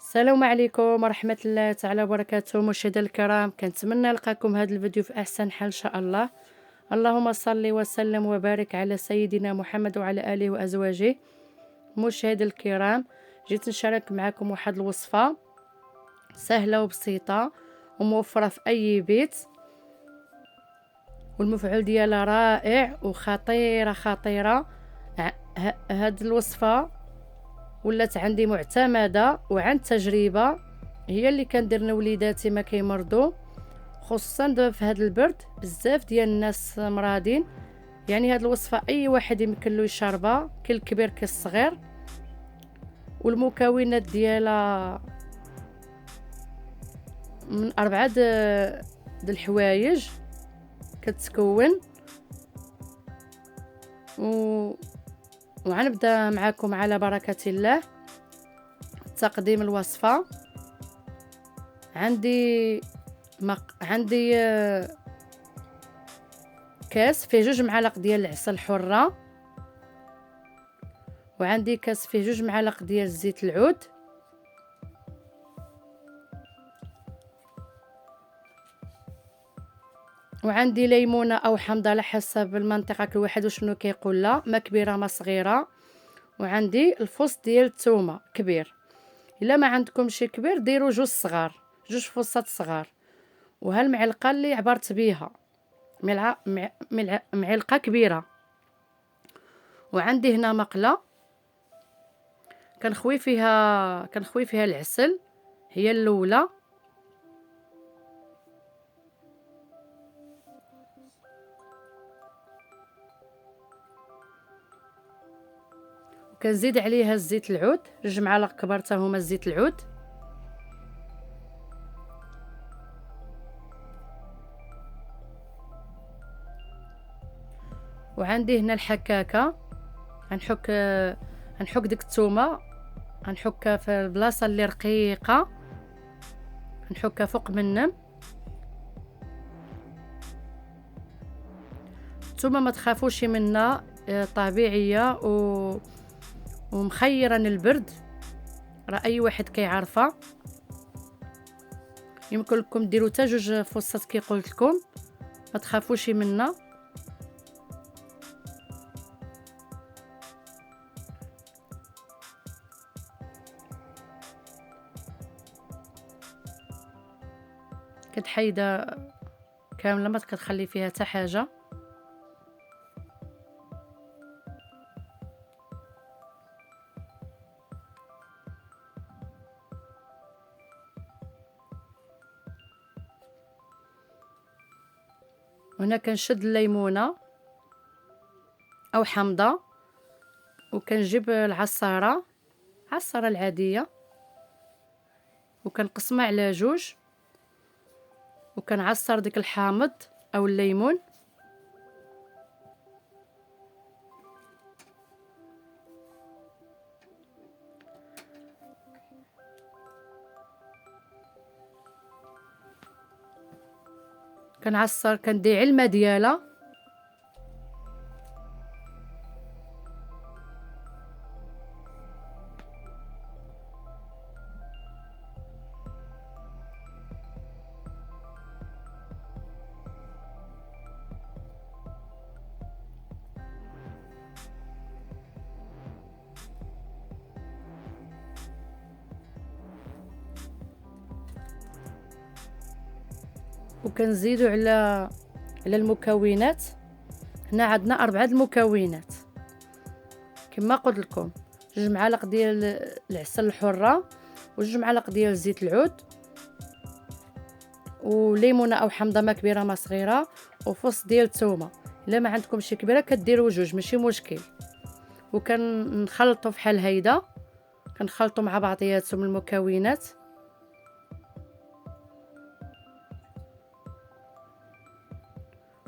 السلام عليكم ورحمة الله تعالى وبركاته. مشاهدينا الكرام، كنتمنى نلقاكم هذا الفيديو في احسن حال ان شاء الله. اللهم صل وسلم وبارك على سيدنا محمد وعلى اله وازواجه. مشاهدينا الكرام، جيت نشارك معكم واحد الوصفة سهلة وبسيطة وموفرة في اي بيت، والمفعول ديالها رائع وخطيرة خطيرة. هاد الوصفة ولات عندي معتمده وعن تجربه، هي اللي كندير انا وليداتي ما كيمرضوا، خصوصا دابا في هذا البرد بزاف ديال الناس مرادين. يعني هاد الوصفه اي واحد يمكن له يشربها، كي الكبير كي الصغير. والمكونات ديالها من اربعه د الحوايج كتكون وغنبدا معكم على بركه الله تقديم الوصفه. عندي كاس فيه 2 معالق ديال العسل الحره، وعندي كاس فيه 2 معالق ديال زيت العود، وعندي ليمونه او حامضه على حسب المنطقه كل واحد وشنو كيقول لها، ما كبيره ما صغيره. وعندي الفص ديال الثومه كبير، الا ما عندكمش كبير ديروا 2 صغار، 2 فصات صغار. وهالمعلقه اللي عبرت بيها معلقه كبيره. وعندي هنا مقله كنخوي فيها العسل، هي الاولى. وكنزيد عليها الزيت العود، 2 معالق كبار حتى هما الزيت العود. وعندي هنا الحكاكه، غنحك ديك الثومه، غنحكها في البلاصه اللي رقيقه، نحكها فوق منم. الثومه ما تخافوش منها، طبيعيه ومخيره البرد، راه اي واحد كيعرفها. يمكن لكم ديروا حتى 2 فصات كي قلت لكم، ما تخافوش منها. كتحيده كامله، ما كتخلي فيها حتى حاجه. وهنا كنشد الليمونه او حامضه، وكنجيب العصاره العاديه، وكنقسمها على 2، وكنعصر ديك الحامض او الليمون. كندير علبه ديالها، وكنزيدوا على المكونات. هنا عندنا 4 المكونات كما قلت لكم: 2 معالق ديال العسل الحره، و2 معالق ديال زيت العود، وليمونه او حامضه ما كبيره ما صغيره، وفص ديال الثومه. الا ما عندكمش كبيره كديروا 2 ماشي مشكل. وكنخلطوا فحال هيدا، كنخلطوا مع بعضياتهم المكونات.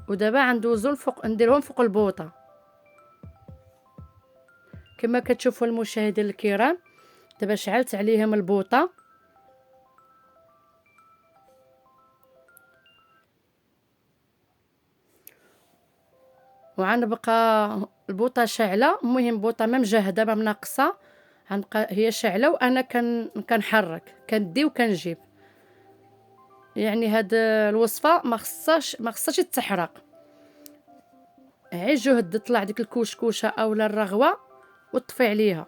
ودابا غندوزو الفوق، نديرهم فوق البوطه كما كتشوفوا المشاهدين الكرام. دابا شعلت عليهم البوطه، وغنبقى البوطه شاعله. المهم بوطه ما مجهده ما مناقصه، غنبقى هي شاعله وانا كنحرك، كندي وكنجيب. يعني هاد الوصفه ما خصهاش تحرق. عي جهد تطلع ديك الكشكوشه اولا الرغوه وطفي عليها.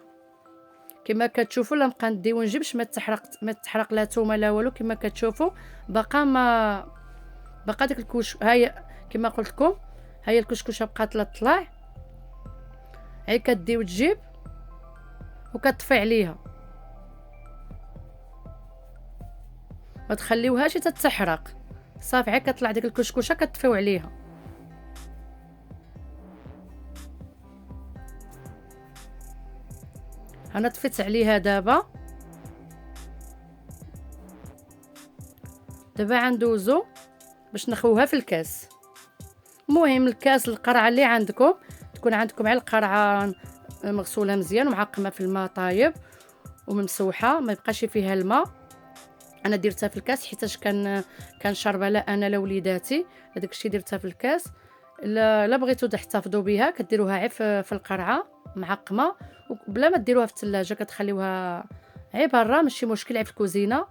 كما كتشوفوا لا نبقى ندي ونجيبش، ما تحرق لا تومه لا والو. كما كتشوفوا باقا ديك هاي كما قلت لكم، هاي الكشكوشه بقات لا تطلع. عي كدي وتجيب وكتطفي عليها، ما تخليوهاش تتحرق. صافي عي كتطلع ديك الكشكوشه كتطفيو عليها. انا طفيت عليها دابا غندوزو باش نخويوها في الكاس. المهم الكاس القرعه اللي عندكم تكون عندكم على القرعه مغسوله مزيان ومعقمه في الماء طايب وممسوحه، ما يبقاش فيها الماء. انا درتها في الكاس حيتاش كان شاربه لا انا لا وليداتي، هذاك الشيء درتها في الكاس. لا بغيتو تحتفظوا بها كديروها عي في القرعه معقمه، وبلا ما ديروها في الثلاجه كتخليوها عي برا ماشي مشكل، عي في الكوزينه.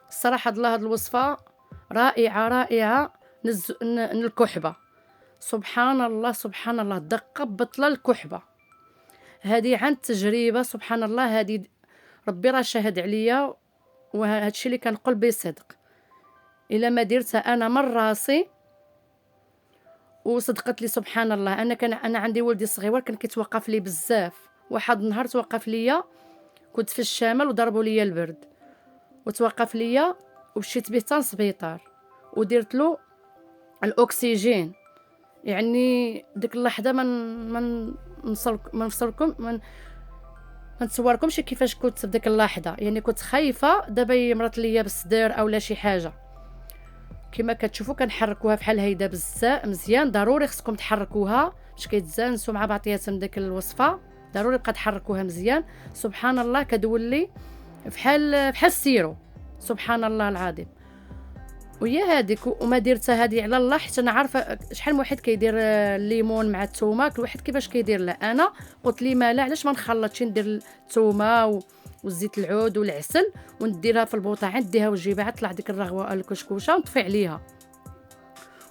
الصراحه الله هاد الوصفه رائعه رائعه. الكحبه سبحان الله سبحان الله، دقه بطله الكحبه هذه عن تجربه. سبحان الله هذه ربي راه شاهد عليا، وهذا الشيء اللي كنقول بصدق. الا ما درتها انا من راسي وصدقت لي سبحان الله. انا عندي ولدي صغير كان كيتوقف لي بزاف. واحد النهار توقف ليا، كنت في الشمال وضربوا ليا البرد، وتوقف ليا ومشيت به حتى للسبيطار ودرت له الاكسجين. يعني ديك اللحظه من نصوركم ما نتصوركمش كيفاش كنت في ديك اللحظه. يعني كنت خايفه دابا يمرض ليا بالصدر او لا شي حاجه. كما كتشوفوا كنحركوها بحال هيدا بزاف مزيان. ضروري خصكم تحركوها باش كيتزانسوا مع بعضياتهم ديك الوصفه. ضروري بقى تحركوها مزيان. سبحان الله كتولي بحال السيرو. سبحان الله العظيم. وهي هذيك وما درتها هذه على الله، حيت انا عارفه شحال من واحد كيدير الليمون مع الثومه. كل واحد كيفاش كيدير. لا انا قلت لي ما لا علاش ما نخلطش، ندير الثومه والزيت العود والعسل ونديرها في البوطه نديها وجيبها طلع ديك الرغوه الكشكوشه ونطفي عليها.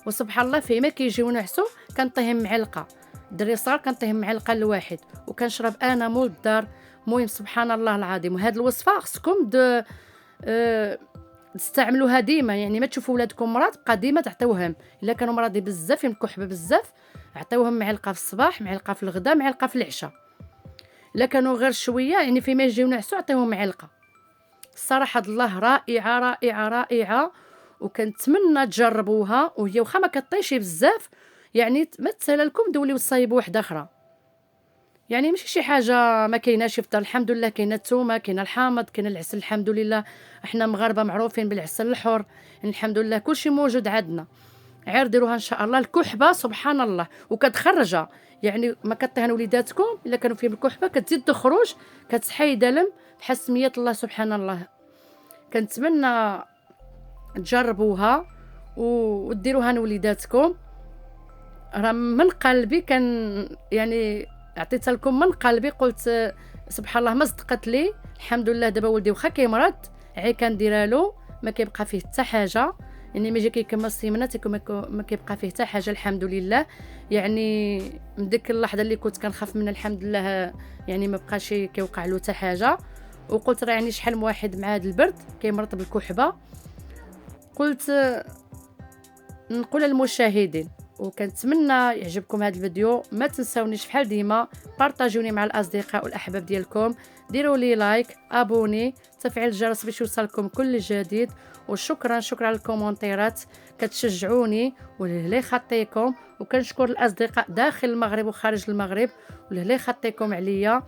وسبحان الله فيما كيجيو نعسو كنطيهم معلقه. الدري صغار كنطيهم معلقه لواحد وكنشرب انا مول الدار. المهم سبحان الله العظيم. وهاد الوصفه خصكم تستعملوها ديما. يعني ما تشوفوا ولادكم مرض بقى ديما تعطيوهم. الا كانوا مرضي بزاف يمكحبه بزاف عطيوهم معلقه في الصباح، معلقه في الغداء، معلقه في العشاء. الا كانوا غير شويه يعني فيما يجيو نعسوا عطيوهم معلقه. الصراحه الله رائعه رائعه رائعه. وكنتمنى تجربوها. وهي واخا ما كطيش بزاف يعني ما تسهل لكم دوليو تصايبوا واحده اخرى. يعني ماشي شي حاجه ما كايناش في الدار. الحمد لله كاينه الثومه، كاينه الحامض، كاينه العسل. الحمد لله احنا مغاربه معروفين بالعسل الحر. يعني الحمد لله كلشي موجود عندنا. غير ديروها ان شاء الله. الكحبه سبحان الله وكتخرجها. يعني ما كطيهن وليداتكم الا كانوا فيهم الكحبه كتزيد تخرج كتحيد لم بحال سميه الله. سبحان الله. كنتمنى تجربوها وديروها لوليداتكم. راه من قلبي يعني عطيتها لكم من قلبي. قلت سبحان الله ما صدقت لي. الحمد لله دابا ولدي واخا كيمرض عي كنديرها له ما كيبقى فيه حتى حاجه. يعني ما يجي كيكمل السيمانه ما كيبقى فيه حتى حاجه الحمد لله. يعني من ديك اللحظه اللي كنت كنخاف منها الحمد لله يعني ما بقاش كيوقع له حتى حاجه. وقلت راه يعني شحال من واحد مع هذا البرد كيمرض بالكحبه. قلت نقول للمشاهدين وكنتمنى يعجبكم هذا الفيديو. ما تنساونيش بحال ديما بارطاجوني مع الاصدقاء والاحباب ديالكم. ديروا لي لايك، ابوني، تفعيل الجرس باش يوصلكم كل جديد. وشكرا على الكومونتيرات كتشجعوني ولله يخطيكم. وكنشكر الاصدقاء داخل المغرب وخارج المغرب ولله يخطيكم عليا.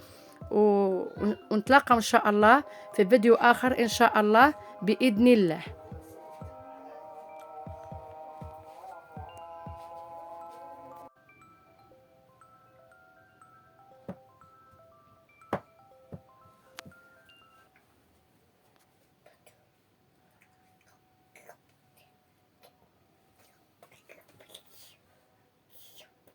ونتلاقاو ان شاء الله في فيديو اخر ان شاء الله باذن الله.